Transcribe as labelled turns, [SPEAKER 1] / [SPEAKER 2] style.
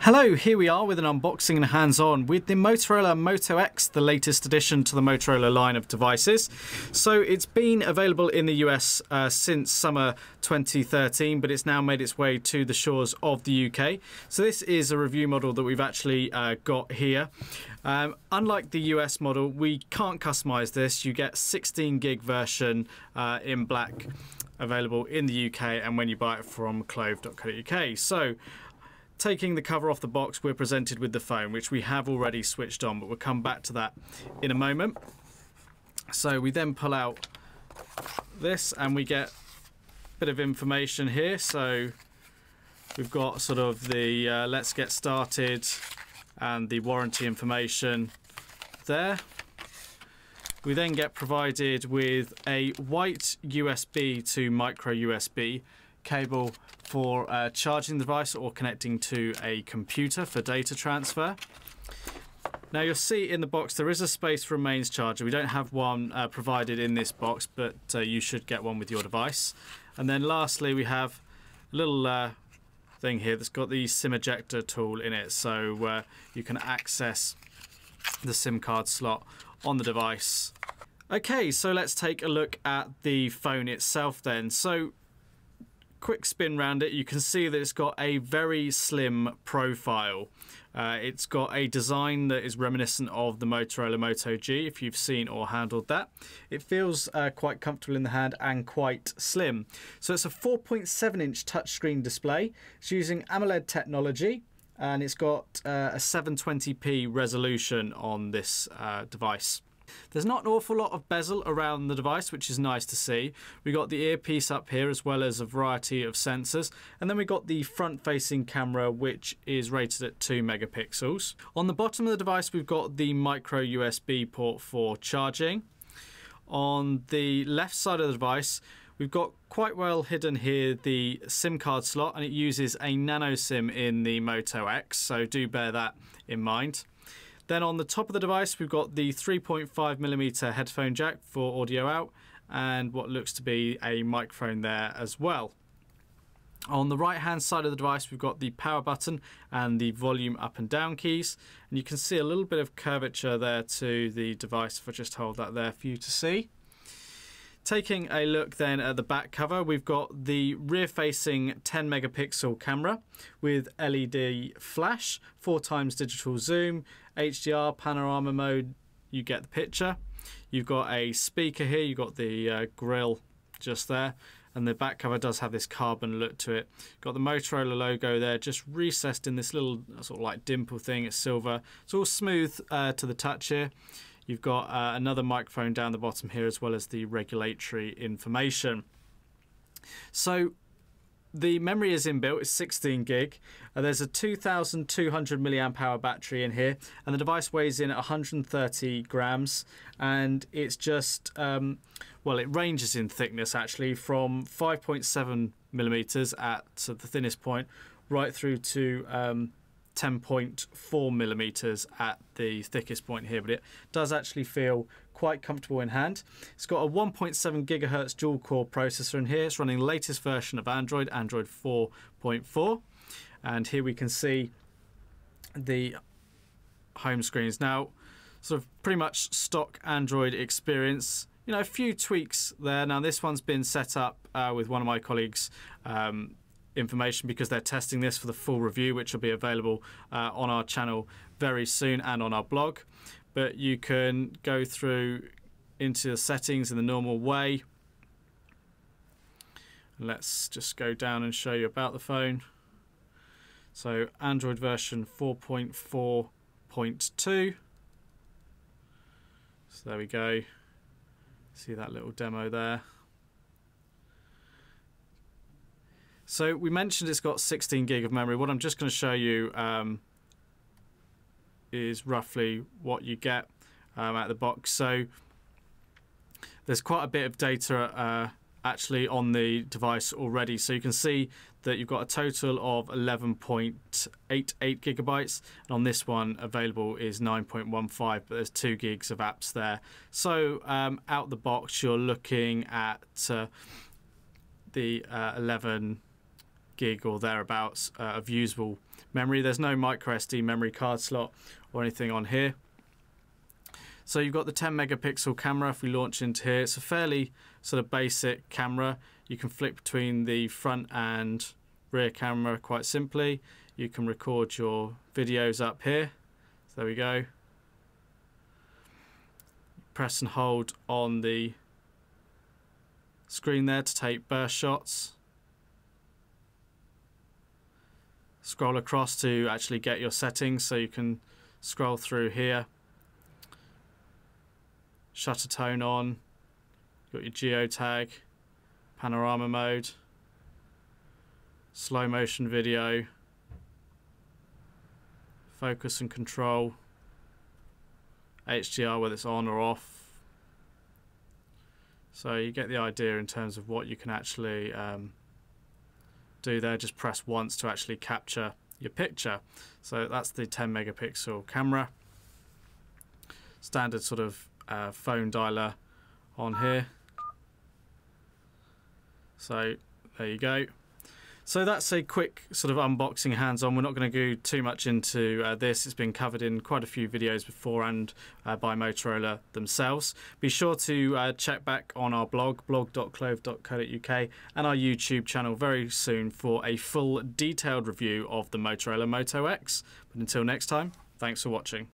[SPEAKER 1] Hello, here we are with an unboxing and hands-on with the Motorola Moto X, the latest addition to the Motorola line of devices. So it's been available in the US since summer 2013, but it's now made its way to the shores of the UK. So this is a review model that we've actually got here. Unlike the US model, we can't customize this. You get 16 gig version in black available in the UK and when you buy it from clove.co.uk. So taking the cover off the box, we're presented with the phone, which we have already switched on, but we'll come back to that in a moment. So we then pull out this and we get a bit of information here. So we've got sort of the let's get started and the warranty information there. We then get provided with a white USB to micro USB cable for charging the device or connecting to a computer for data transfer. Now you'll see in the box there is a space for a mains charger. We don't have one provided in this box, but you should get one with your device. And then lastly we have a little thing here that's got the SIM ejector tool in it, so you can access the SIM card slot on the device. Okay, so let's take a look at the phone itself then. So quick spin round it, you can see that it's got a very slim profile. It's got a design that is reminiscent of the Motorola Moto G, if you've seen or handled that. It feels quite comfortable in the hand and quite slim. So it's a 4.7-inch touchscreen display. It's using AMOLED technology and it's got a 720p resolution on this device. There's not an awful lot of bezel around the device, which is nice to see. We got the earpiece up here as well as a variety of sensors, and then we got the front-facing camera, which is rated at 2 megapixels. On the bottom of the device we've got the micro USB port for charging. On the left side of the device we've got quite well hidden here the SIM card slot, and it uses a nano SIM in the Moto X, so do bear that in mind. Then on the top of the device we've got the 3.5mm headphone jack for audio out and what looks to be a microphone there as well. On the right hand side of the device we've got the power button and the volume up and down keys, and you can see a little bit of curvature there to the device if I just hold that there for you to see. Taking a look then at the back cover, we've got the rear-facing 10 megapixel camera with LED flash, 4x digital zoom, HDR, panorama mode, you get the picture. You've got a speaker here, you've got the grill just there, and the back cover does have this carbon look to it. Got the Motorola logo there, just recessed in this little sort of like dimple thing, it's silver. It's all smooth to the touch here. You've got another microphone down the bottom here as well as the regulatory information. So the memory is inbuilt, it's 16 gig. There's a 2,200 milliamp hour battery in here, and the device weighs in at 130 grams, and it's just, well, it ranges in thickness actually from 5.7 millimeters at the thinnest point right through to 10.4 millimeters at the thickest point here, but it does actually feel quite comfortable in hand. It's got a 1.7 gigahertz dual core processor in here. It's running the latest version of Android 4.4, and here we can see the home screens. Now, sort of pretty much stock Android experience. You know, a few tweaks there. Now this one's been set up with one of my colleagues' information because they're testing this for the full review, which will be available on our channel very soon and on our blog. But you can go through into the settings in the normal way. Let's just go down and show you about the phone. So Android version 4.4.2. So there we go. See that little demo there. So we mentioned it's got 16 gig of memory. What I'm just going to show you is roughly what you get out the box. So there's quite a bit of data actually on the device already. So you can see that you've got a total of 11.88 gigabytes, and on this one available is 9.15, but there's 2 gigs of apps there. So out the box you're looking at the 11 gig or thereabouts of usable memory. There's no micro SD memory card slot or anything on here. So you've got the 10 megapixel camera. If we launch into here, it's a fairly sort of basic camera. You can flick between the front and rear camera quite simply. You can record your videos up here. So there we go. Press and hold on the screen there to take burst shots. Scroll across to actually get your settings, so you can scroll through here. Shutter tone on, got your geotag, panorama mode, slow motion video, focus and control, HDR whether it's on or off. So you get the idea in terms of what you can actually do there. Just press once to actually capture your picture. So that's the 10 megapixel camera. Standard sort of phone dialer on here. So there you go. So that's a quick sort of unboxing, hands-on. We're not going to go too much into this. It's been covered in quite a few videos before and by Motorola themselves. Be sure to check back on our blog.clove.co.uk and our YouTube channel very soon for a full detailed review of the Motorola Moto X. But until next time, thanks for watching.